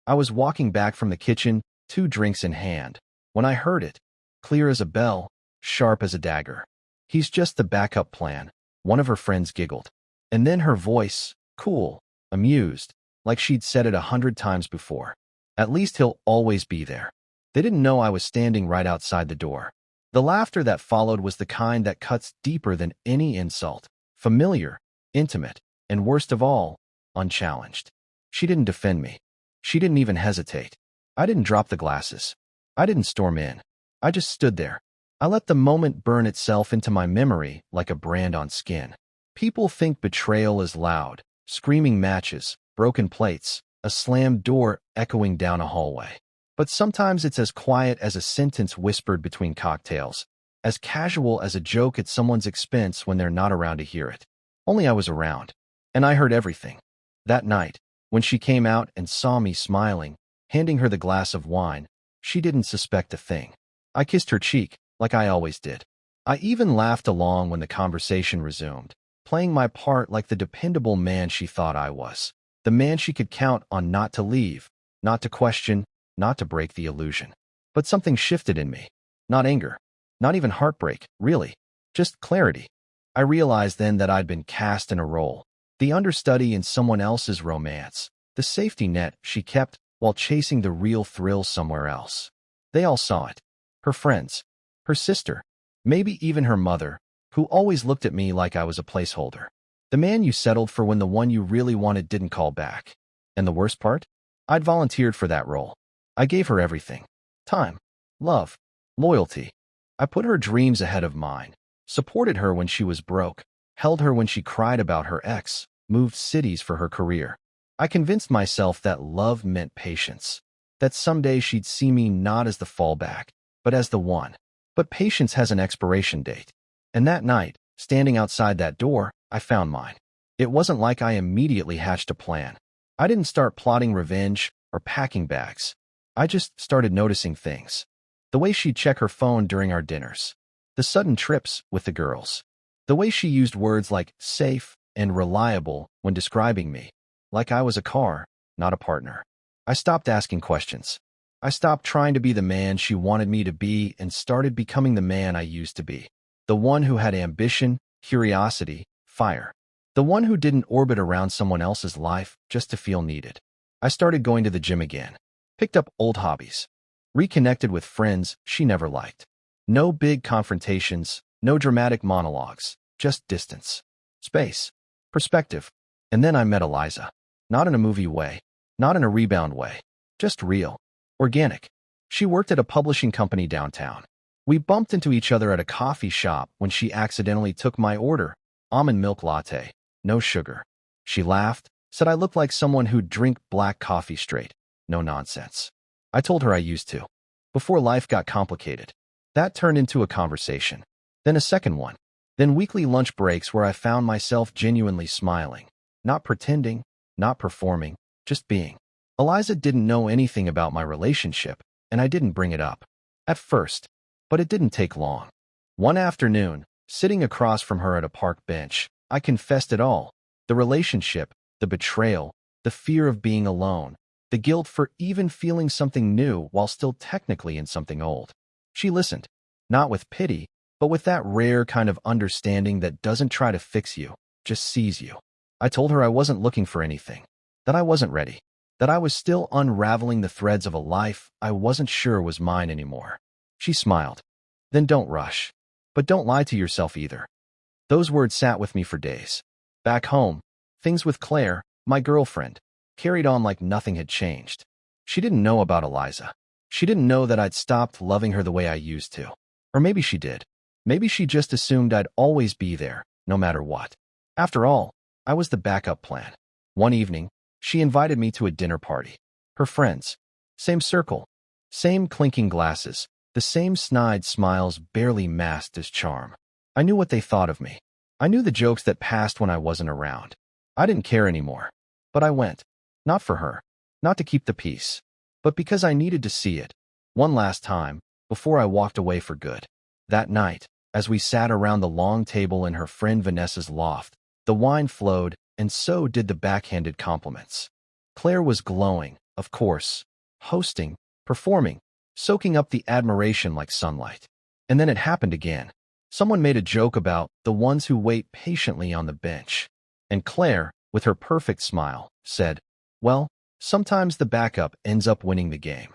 I was walking back from the kitchen, 2 drinks in hand, when I heard it, clear as a bell, sharp as a dagger. "He's just the backup plan," one of her friends giggled. And then her voice, cool, amused, like she'd said it 100 times before. "At least he'll always be there." They didn't know I was standing right outside the door. The laughter that followed was the kind that cuts deeper than any insult. Familiar, intimate, and worst of all, unchallenged. She didn't defend me. She didn't even hesitate. I didn't drop the glasses. I didn't storm in. I just stood there. I let the moment burn itself into my memory like a brand on skin. People think betrayal is loud, screaming matches, broken plates, a slammed door echoing down a hallway. But sometimes it's as quiet as a sentence whispered between cocktails, as casual as a joke at someone's expense when they're not around to hear it. Only I was around, and I heard everything. That night, when she came out and saw me smiling, handing her the glass of wine, she didn't suspect a thing. I kissed her cheek, like I always did. I even laughed along when the conversation resumed, playing my part like the dependable man she thought I was, the man she could count on not to leave, not to question, not to break the illusion. But something shifted in me. Not anger, not even heartbreak, really, just clarity. I realized then that I'd been cast in a role, the understudy in someone else's romance, the safety net she kept while chasing the real thrill somewhere else. They all saw it. Her friends, her sister, maybe even her mother, who always looked at me like I was a placeholder. The man you settled for when the one you really wanted didn't call back. And the worst part? I'd volunteered for that role. I gave her everything. Time, love, loyalty. I put her dreams ahead of mine, supported her when she was broke, held her when she cried about her ex, moved cities for her career. I convinced myself that love meant patience, that someday she'd see me not as the fallback, but as the one. But patience has an expiration date. And that night, standing outside that door, I found mine. It wasn't like I immediately hatched a plan. I didn't start plotting revenge or packing bags. I just started noticing things. The way she'd check her phone during our dinners. The sudden trips with the girls. The way she used words like safe and reliable when describing me, like I was a car, not a partner. I stopped asking questions. I stopped trying to be the man she wanted me to be and started becoming the man I used to be. The one who had ambition, curiosity, fire. The one who didn't orbit around someone else's life just to feel needed. I started going to the gym again. Picked up old hobbies. Reconnected with friends she never liked. No big confrontations, no dramatic monologues, just distance, space, perspective. And then I met Eliza. Not in a movie way, not in a rebound way, just real, organic. She worked at a publishing company downtown. We bumped into each other at a coffee shop when she accidentally took my order, almond milk latte, no sugar. She laughed, said I looked like someone who'd drink black coffee straight, no nonsense. I told her I used to, before life got complicated. That turned into a conversation, then a second one, then weekly lunch breaks where I found myself genuinely smiling, not pretending, not performing, just being. Eliza didn't know anything about my relationship, and I didn't bring it up. At first. But it didn't take long. One afternoon, sitting across from her at a park bench, I confessed it all. The relationship, the betrayal, the fear of being alone, the guilt for even feeling something new while still technically in something old. She listened, not with pity, but with that rare kind of understanding that doesn't try to fix you, just sees you. I told her I wasn't looking for anything, that I wasn't ready, that I was still unraveling the threads of a life I wasn't sure was mine anymore. She smiled. Then don't rush. But don't lie to yourself either. Those words sat with me for days. Back home, things with Claire, my girlfriend, carried on like nothing had changed. She didn't know about Eliza. She didn't know that I'd stopped loving her the way I used to. Or maybe she did. Maybe she just assumed I'd always be there, no matter what. After all, I was the backup plan. One evening, she invited me to a dinner party. Her friends. Same circle. Same clinking glasses. The same snide smiles barely masked as charm. I knew what they thought of me. I knew the jokes that passed when I wasn't around. I didn't care anymore. But I went. Not for her. Not to keep the peace. But because I needed to see it. One last time, before I walked away for good. That night, as we sat around the long table in her friend Vanessa's loft, the wine flowed, and so did the backhanded compliments. Claire was glowing, of course, hosting, performing, soaking up the admiration like sunlight. And then it happened again. Someone made a joke about the ones who wait patiently on the bench. And Claire, with her perfect smile, said, "Well, sometimes the backup ends up winning the game."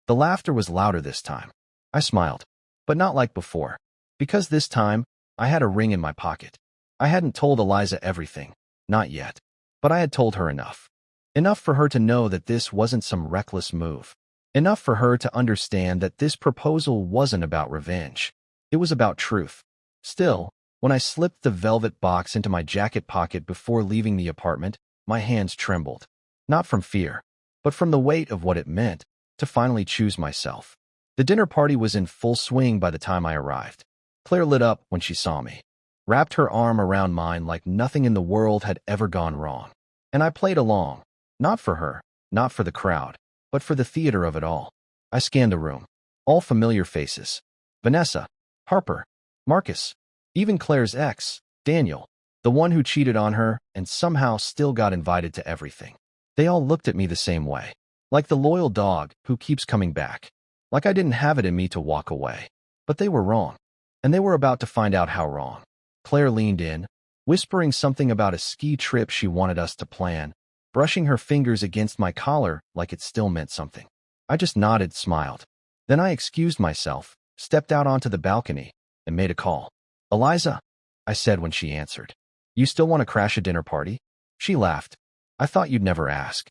The laughter was louder this time. I smiled, but not like before, because this time I had a ring in my pocket. I hadn't told Eliza everything, not yet, but I had told her enough. Enough for her to know that this wasn't some reckless move. Enough for her to understand that this proposal wasn't about revenge. It was about truth. Still, when I slipped the velvet box into my jacket pocket before leaving the apartment, my hands trembled. Not from fear, but from the weight of what it meant to finally choose myself. The dinner party was in full swing by the time I arrived. Claire lit up when she saw me, wrapped her arm around mine like nothing in the world had ever gone wrong. And I played along, not for her, not for the crowd, but for the theater of it all. I scanned the room. All familiar faces. Vanessa, Harper, Marcus, even Claire's ex, Daniel, the one who cheated on her and somehow still got invited to everything. They all looked at me the same way, like the loyal dog who keeps coming back, like I didn't have it in me to walk away. But they were wrong, and they were about to find out how wrong. Claire leaned in, whispering something about a ski trip she wanted us to plan, brushing her fingers against my collar like it still meant something. I just nodded, smiled. Then I excused myself, stepped out onto the balcony, and made a call. "Eliza," I said when she answered. "You still want to crash a dinner party?" She laughed. "I thought you'd never ask."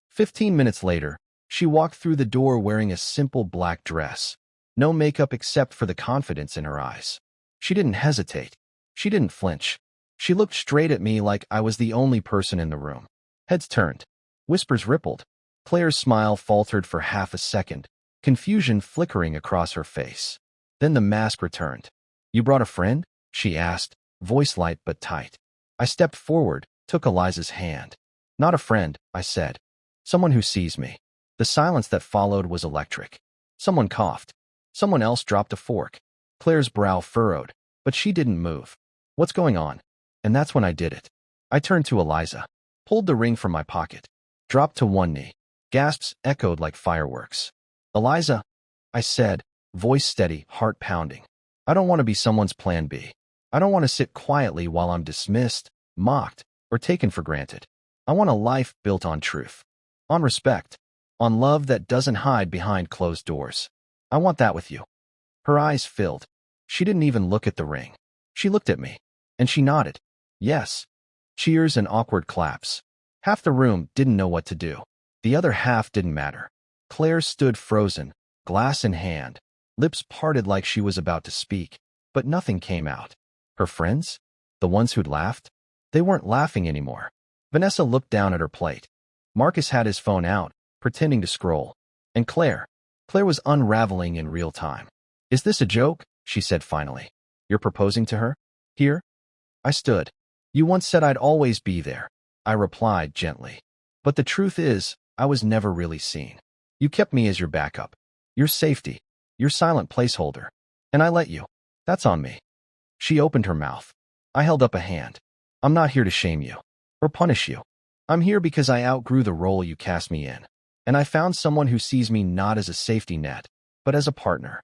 15 minutes later, she walked through the door wearing a simple black dress. No makeup except for the confidence in her eyes. She didn't hesitate. She didn't flinch. She looked straight at me like I was the only person in the room. Heads turned. Whispers rippled. Claire's smile faltered for half a second, confusion flickering across her face. Then the mask returned. "You brought a friend?" she asked, voice light but tight. I stepped forward, took Eliza's hand. "Not a friend," I said. "Someone who sees me." The silence that followed was electric. Someone coughed. Someone else dropped a fork. Claire's brow furrowed, but she didn't move. "What's going on?" And that's when I did it. I turned to Eliza, pulled the ring from my pocket, dropped to one knee. Gasps echoed like fireworks. "Eliza," I said, voice steady, heart pounding. "I don't want to be someone's plan B. I don't want to sit quietly while I'm dismissed, mocked, or taken for granted. I want a life built on truth, on respect, on love that doesn't hide behind closed doors. I want that with you." Her eyes filled. She didn't even look at the ring. She looked at me, and she nodded. Yes. Cheers and awkward claps. Half the room didn't know what to do. The other half didn't matter. Claire stood frozen, glass in hand, lips parted like she was about to speak, but nothing came out. Her friends? The ones who'd laughed? They weren't laughing anymore. Vanessa looked down at her plate. Marcus had his phone out, pretending to scroll. And Claire was unraveling in real time. "Is this a joke?" she said finally. "You're proposing to her? Here?" I stood. "You once said I'd always be there," I replied gently. "But the truth is, I was never really seen. You kept me as your backup, your safety, your silent placeholder. And I let you. That's on me." She opened her mouth. I held up a hand. "I'm not here to shame you or punish you. I'm here because I outgrew the role you cast me in. And I found someone who sees me not as a safety net, but as a partner."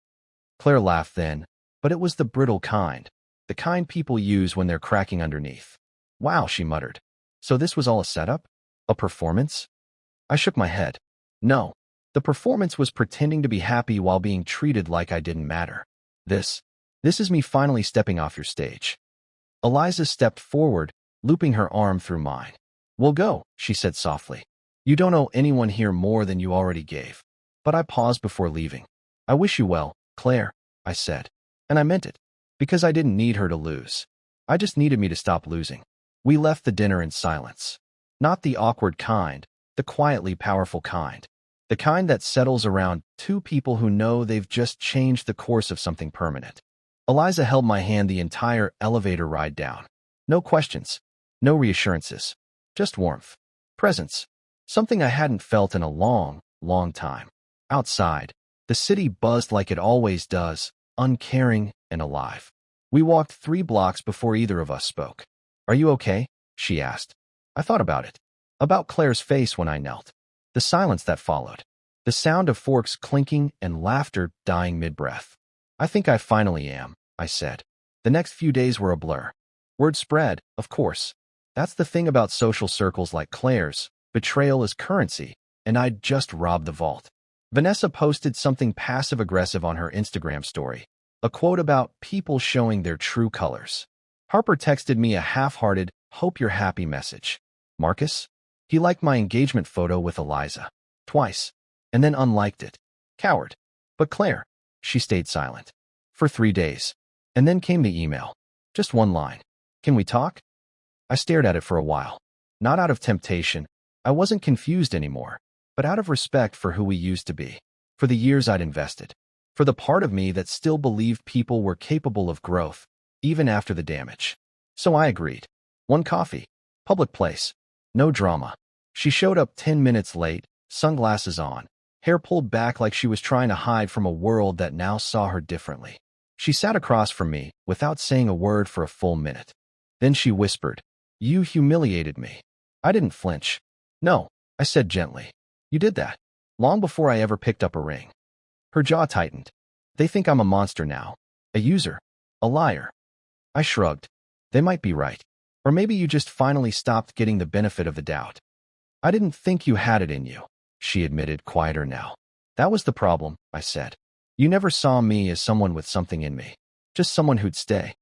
Claire laughed then, but it was the brittle kind, the kind people use when they're cracking underneath. "Wow," she muttered. "So this was all a setup? A performance?" I shook my head. "No. The performance was pretending to be happy while being treated like I didn't matter. This is me finally stepping off your stage." Eliza stepped forward, looping her arm through mine. "We'll go," she said softly. "You don't owe anyone here more than you already gave." But I paused before leaving. "I wish you well, Claire," I said. And I meant it, because I didn't need her to lose. I just needed me to stop losing. We left the dinner in silence. Not the awkward kind, the quietly powerful kind. The kind that settles around two people who know they've just changed the course of something permanent. Eliza held my hand the entire elevator ride down. No questions, no reassurances, just warmth, presence, something I hadn't felt in a long, long time. Outside, the city buzzed like it always does, uncaring and alive. We walked 3 blocks before either of us spoke. "Are you okay?" she asked. I thought about it. About Claire's face when I knelt. The silence that followed. The sound of forks clinking and laughter dying mid-breath. I think I finally am, I said. The next few days were a blur. Word spread, of course. That's the thing about social circles like Claire's. Betrayal is currency, and I'd just robbed the vault. Vanessa posted something passive-aggressive on her Instagram story, a quote about people showing their true colors. Harper texted me a half-hearted, hope you're happy message. Marcus? He liked my engagement photo with Eliza. Twice. And then unliked it. Coward. But Claire, she stayed silent. For 3 days. And then came the email. Just one line. Can we talk? I stared at it for a while. Not out of temptation. I wasn't confused anymore, but out of respect for who we used to be, for the years I'd invested, for the part of me that still believed people were capable of growth, even after the damage. So I agreed. One coffee. Public place. No drama. She showed up 10 minutes late, sunglasses on, hair pulled back like she was trying to hide from a world that now saw her differently. She sat across from me, without saying a word for a full minute. Then she whispered, "You humiliated me." I didn't flinch. "No," I said gently. "You did that. Long before I ever picked up a ring." Her jaw tightened. "They think I'm a monster now. A user. A liar." I shrugged. "They might be right. Or maybe you just finally stopped getting the benefit of the doubt." "I didn't think you had it in you," she admitted, quieter now. "That was the problem," I said. "You never saw me as someone with something in me. Just someone who'd stay."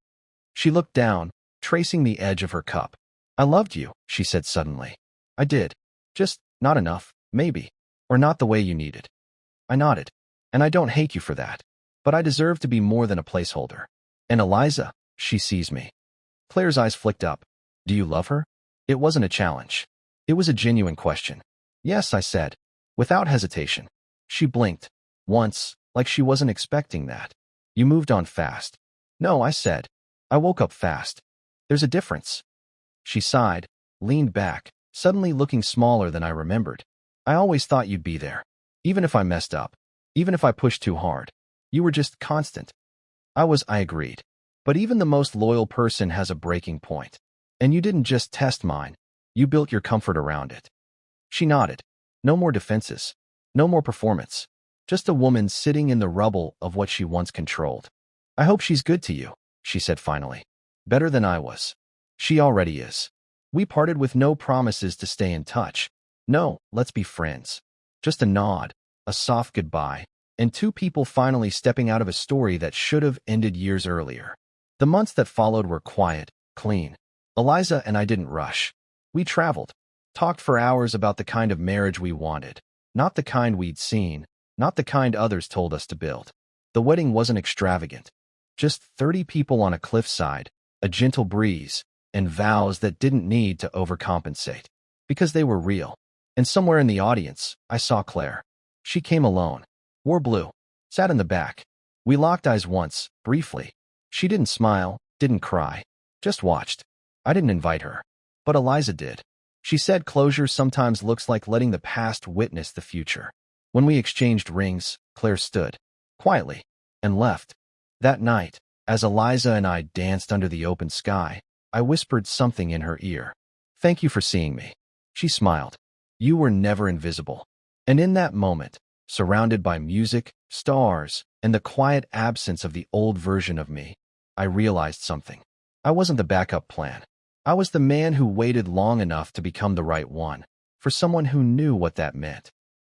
She looked down, tracing the edge of her cup. "I loved you," she said suddenly. "I did. Just not enough, maybe. Or not the way you needed." I nodded. "And I don't hate you for that. But I deserve to be more than a placeholder." "And Eliza," she sees me. Claire's eyes flicked up. "Do you love her?" It wasn't a challenge. It was a genuine question. "Yes," I said, without hesitation. She blinked. Once, like she wasn't expecting that. "You moved on fast." "No," I said. "I woke up fast. There's a difference." She sighed, leaned back, suddenly looking smaller than I remembered. "I always thought you'd be there. Even if I messed up. Even if I pushed too hard. You were just constant." I agreed. "But even the most loyal person has a breaking point. And you didn't just test mine. You built your comfort around it." She nodded. No more defenses. No more performance. Just a woman sitting in the rubble of what she once controlled. "I hope she's good to you," she said finally. "Better than I was." "She already is." We parted with no promises to stay in touch. No, let's be friends. Just a nod, a soft goodbye, and two people finally stepping out of a story that should have ended years earlier. The months that followed were quiet, clean. Eliza and I didn't rush. We traveled, talked for hours about the kind of marriage we wanted, not the kind we'd seen, not the kind others told us to build. The wedding wasn't extravagant. Just 30 people on a cliffside, a gentle breeze, and vows that didn't need to overcompensate. Because they were real. And somewhere in the audience, I saw Claire. She came alone, wore blue, sat in the back. We locked eyes once, briefly. She didn't smile, didn't cry, just watched. I didn't invite her. But Eliza did. She said closure sometimes looks like letting the past witness the future. When we exchanged rings, Claire stood, quietly, and left. That night, as Eliza and I danced under the open sky, I whispered something in her ear. "Thank you for seeing me." She smiled. "You were never invisible." And in that moment, surrounded by music, stars, and the quiet absence of the old version of me, I realized something. I wasn't the backup plan. I was the man who waited long enough to become the right one, for someone who knew what that meant.